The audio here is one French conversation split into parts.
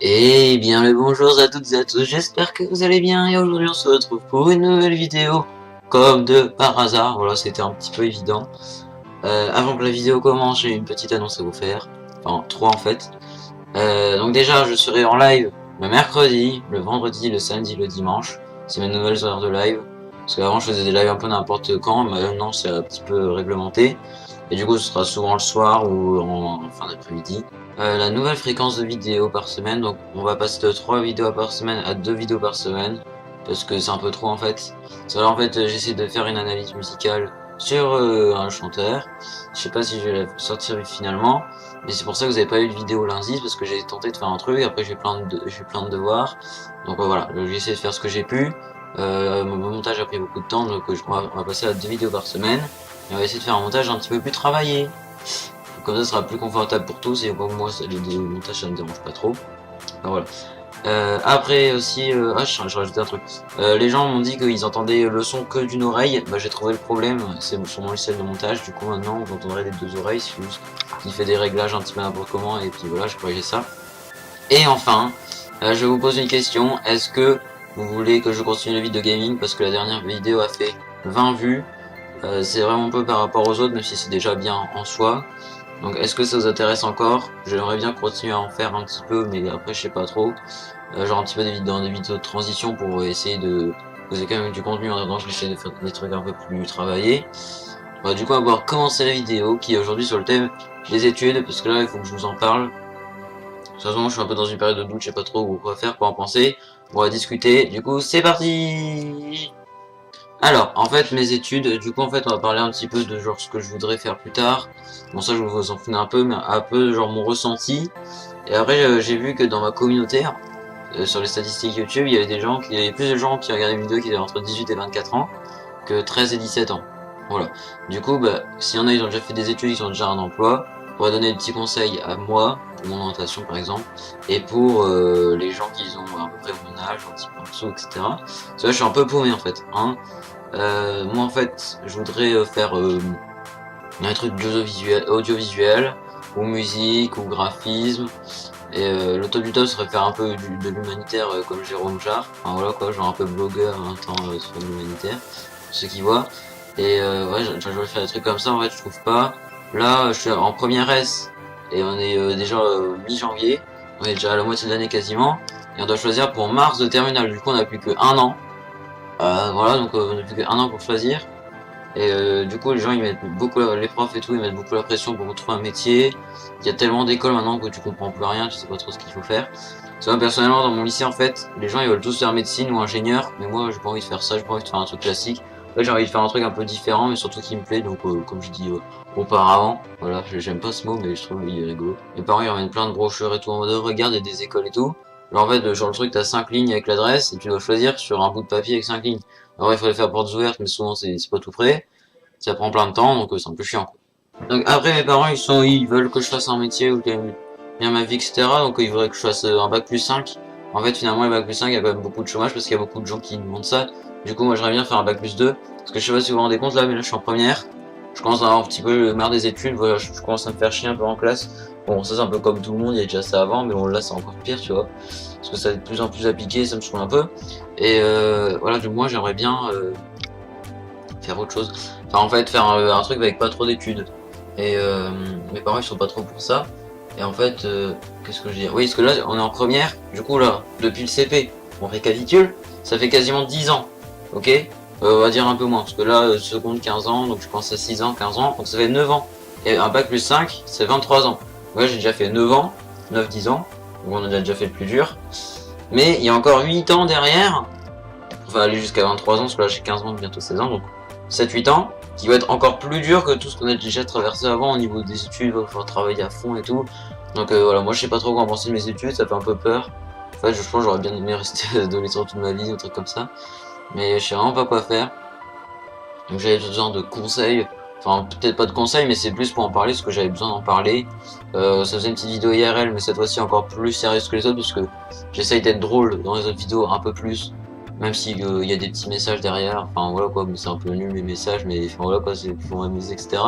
Eh bien le bonjour à toutes et à tous, j'espère que vous allez bien et aujourd'hui on se retrouve pour une nouvelle vidéo comme de par hasard, voilà c'était un petit peu évident. Avant que la vidéo commence, j'ai une petite annonce à vous faire, enfin trois en fait. Donc déjà je serai en live le mercredi, le vendredi, le samedi, le dimanche, c'est mes nouvelles horaires de live. Parce qu'avant je faisais des lives un peu n'importe quand, mais maintenant c'est un petit peu réglementé. Et du coup ce sera souvent le soir ou en fin d'après-midi. La nouvelle fréquence de vidéos par semaine, donc on va passer de 3 vidéos par semaine à 2 vidéos par semaine, parce que c'est un peu trop en fait. Parce que là en fait j'essaie de faire une analyse musicale sur un chanteur. Je sais pas si je vais la sortir finalement, mais c'est pour ça que vous avez pas eu de vidéo lundi, parce que j'ai tenté de faire un truc, après j'ai plein de devoirs. Donc voilà, j'ai essayé de faire ce que j'ai pu. Mon montage a pris beaucoup de temps, donc on va passer à 2 vidéos par semaine. Et on va essayer de faire un montage un petit peu plus travaillé. Comme ça, ce sera plus confortable pour tous et comme moi, le montage, ça me dérange pas trop. Enfin, voilà. Après aussi, je rajoutais un truc. Les gens m'ont dit qu'ils entendaient le son que d'une oreille. Bah, j'ai trouvé le problème, c'est sur mon logiciel de montage. Du coup, maintenant, vous entendrez des deux oreilles. C'est juste qu'il fait des réglages un petit peu n'importe comment. Et puis voilà, j'ai corrigé ça. Et enfin, je vous pose une question. Est-ce que vous voulez que je continue les vidéos de gaming? Parce que la dernière vidéo a fait 20 vues. C'est vraiment peu par rapport aux autres, même si c'est déjà bien en soi. Donc est-ce que ça vous intéresse encore? J'aimerais bien continuer à en faire un petit peu, mais après je sais pas trop. Genre un petit peu dans des vidéos de transition pour essayer de poser quand même du contenu en attendant je vais essayer de faire des trucs un peu plus travaillés. Du coup on va pouvoir commencer la vidéo qui est aujourd'hui sur le thème des études, parce que là il faut que je vous en parle. De toute façon je suis un peu dans une période de doute, je sais pas trop quoi faire, quoi en penser. On va discuter, du coup c'est parti! Alors, en fait, mes études, du coup, en fait, on va parler un petit peu de genre ce que je voudrais faire plus tard. Bon, ça, je vous en fous un peu, mais un peu genre mon ressenti. Et après, j'ai vu que dans ma communauté, sur les statistiques YouTube, il y avait il y avait plus de gens qui regardaient mes vidéos qui avaient entre 18 et 24 ans que 13 et 17 ans. Voilà. Du coup, bah, s'il y en a, ils ont déjà fait des études, ils ont déjà un emploi, on va donner des petits conseils à moi, pour mon orientation par exemple, et pour les gens qui ont à peu près mon âge, un petit peu en dessous, etc. Parce que là, je suis un peu paumé en fait, hein. Moi en fait je voudrais faire un truc audiovisuel ou musique ou graphisme et le top du top serait faire un peu de l'humanitaire comme Jérôme Jarre, enfin voilà quoi, genre un peu blogueur en même temps sur l'humanitaire, pour ceux qui voient. Et ouais, j'aimerais faire des trucs comme ça en fait, je trouve pas. Là je suis en première S et on est déjà mi-janvier, on est déjà à la moitié de l'année quasiment et on doit choisir pour mars de terminale, du coup on a plus que un an. Voilà, donc on n'a plus qu'un an pour choisir. Et du coup, les gens ils mettent beaucoup, les profs et tout, ils mettent beaucoup la pression pour trouver un métier. Il y a tellement d'écoles maintenant que tu comprends plus rien, tu sais pas trop ce qu'il faut faire. Parce que moi, personnellement, dans mon lycée, en fait, les gens ils veulent tous faire médecine ou ingénieur, mais moi j'ai pas envie de faire ça, j'ai pas envie de faire un truc classique. En fait, j'ai envie de faire un truc un peu différent, mais surtout qui me plaît, donc comme je dis auparavant, voilà, j'aime pas ce mot, mais je trouve il est rigolo. Mes parents ils ramènent plein de brochures et tout en mode regarde, il y a des écoles et tout. Alors, en fait, genre le truc, t'as 5 lignes avec l'adresse et tu dois choisir sur un bout de papier avec 5 lignes. Alors il faut les faire portes ouvertes, mais souvent c'est pas tout prêt. Ça prend plein de temps, donc c'est un peu chiant, quoi. Donc après mes parents ils veulent que je fasse un métier où j'aime bien ma vie, etc. Donc ils voudraient que je fasse un bac plus 5. En fait finalement le bac plus 5 il y a quand même beaucoup de chômage parce qu'il y a beaucoup de gens qui demandent ça. Du coup moi j'aimerais bien faire un bac plus 2. Parce que je sais pas si vous vous rendez compte là, mais là je suis en première. Je commence à avoir un petit peu marre des études, voilà, je commence à me faire chier un peu en classe. Bon ça c'est un peu comme tout le monde, il y a déjà ça avant, mais bon là c'est encore pire tu vois. Parce que ça va être de plus en plus appliqué, ça me saoule un peu. Et voilà, du moins j'aimerais bien faire autre chose. Enfin en fait faire un truc avec pas trop d'études. Et mes parents ils sont pas trop pour ça. Et en fait, qu'est-ce que je veux dire? Oui, parce que là on est en première, du coup là, depuis le CP, on récapitule, ça fait quasiment 10 ans. Ok, on va dire un peu moins, parce que là, seconde 15 ans, donc je pense à 6 ans, 15 ans, donc ça fait 9 ans. Et un bac plus 5, c'est 23 ans. Ouais, j'ai déjà fait 9 ans, 9-10 ans, donc on a déjà fait le plus dur. Mais il y a encore 8 ans derrière, on va aller jusqu'à 23 ans, parce que là j'ai 15 ans, bientôt 16 ans, donc 7-8 ans, qui va être encore plus dur que tout ce qu'on a déjà traversé avant au niveau des études, il va falloir travailler à fond et tout. Donc voilà, moi je sais pas trop quoi en penser de mes études, ça fait un peu peur. En fait, je pense que j'aurais bien aimé rester adolescent toute ma vie, un truc comme ça. Mais je sais vraiment pas quoi faire. Donc j'avais besoin de conseils. Enfin, peut-être pas de conseils, mais c'est plus pour en parler, parce que j'avais besoin d'en parler. Ça faisait une petite vidéo IRL, mais cette fois-ci encore plus sérieuse que les autres, parce que j'essaye d'être drôle dans les autres vidéos un peu plus. Même si y a des petits messages derrière, enfin voilà quoi, mais c'est un peu nul mes messages, mais enfin voilà quoi, c'est pour m'amuser, etc.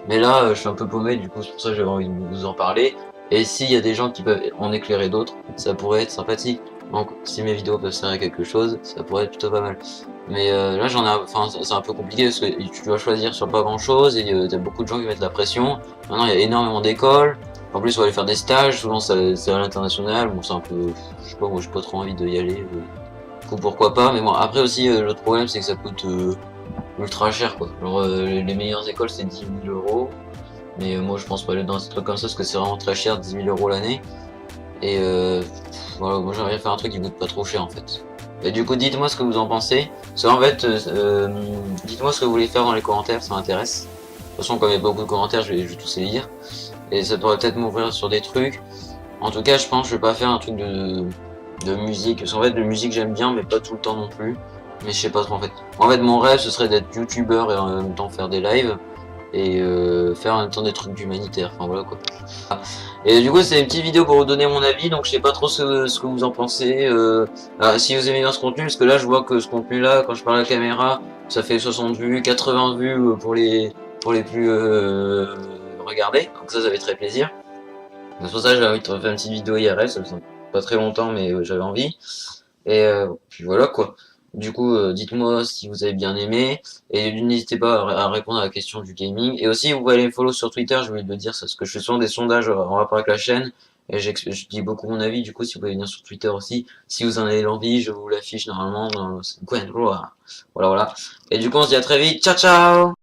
Mais là, je suis un peu paumé, du coup c'est pour ça que j'avais envie de vous en parler. Et s'il y a des gens qui peuvent en éclairer d'autres, ça pourrait être sympathique. Donc si mes vidéos peuvent servir à quelque chose, ça pourrait être plutôt pas mal. Mais là j'en ai, enfin c'est un peu compliqué parce que tu dois choisir sur pas grand chose et t'as beaucoup de gens qui mettent la pression. Maintenant il y a énormément d'écoles. En plus on va aller faire des stages, souvent c'est à l'international. Bon c'est un peu, je sais pas, moi j'ai pas trop envie d'y aller. Ou pourquoi pas, mais bon après aussi l'autre problème c'est que ça coûte ultra cher quoi. Genre les meilleures écoles c'est 10 000 euros. Mais moi je pense pas aller dans un truc comme ça parce que c'est vraiment très cher, 10 000 euros l'année. Et voilà, moi j'aimerais faire un truc qui coûte pas trop cher en fait. Et du coup dites-moi ce que vous en pensez. Parce qu'en fait, dites-moi ce que vous voulez faire dans les commentaires, ça m'intéresse. De toute façon comme il y a beaucoup de commentaires, je vais tous les lire. Et ça pourrait peut-être m'ouvrir sur des trucs. En tout cas je pense que je vais pas faire un truc de musique. Parce qu'en fait de musique j'aime bien mais pas tout le temps non plus. Mais je sais pas trop en fait. En fait mon rêve ce serait d'être youtubeur et en même temps faire des lives et faire en même temps des trucs d'humanitaire, enfin voilà quoi. Et du coup c'est une petite vidéo pour vous donner mon avis, donc je sais pas trop ce que vous en pensez, si vous aimez bien ce contenu, parce que là je vois que ce contenu là, quand je parle à la caméra, ça fait 60 vues, 80 vues pour les plus regardés, donc ça fait très plaisir. C'est pour ça que j'ai envie de faire une petite vidéo IRL, ça fait pas très longtemps mais j'avais envie. Et puis voilà quoi. Du coup, dites-moi si vous avez bien aimé. Et n'hésitez pas à répondre à la question du gaming. Et aussi, vous pouvez aller me follow sur Twitter, je voulais le dire, parce que je fais souvent des sondages en rapport avec la chaîne. Et je dis beaucoup mon avis, du coup, si vous pouvez venir sur Twitter aussi. Si vous en avez l'envie, je vous l'affiche normalement dans Gwen. Voilà, voilà. Et du coup, on se dit à très vite. Ciao, ciao!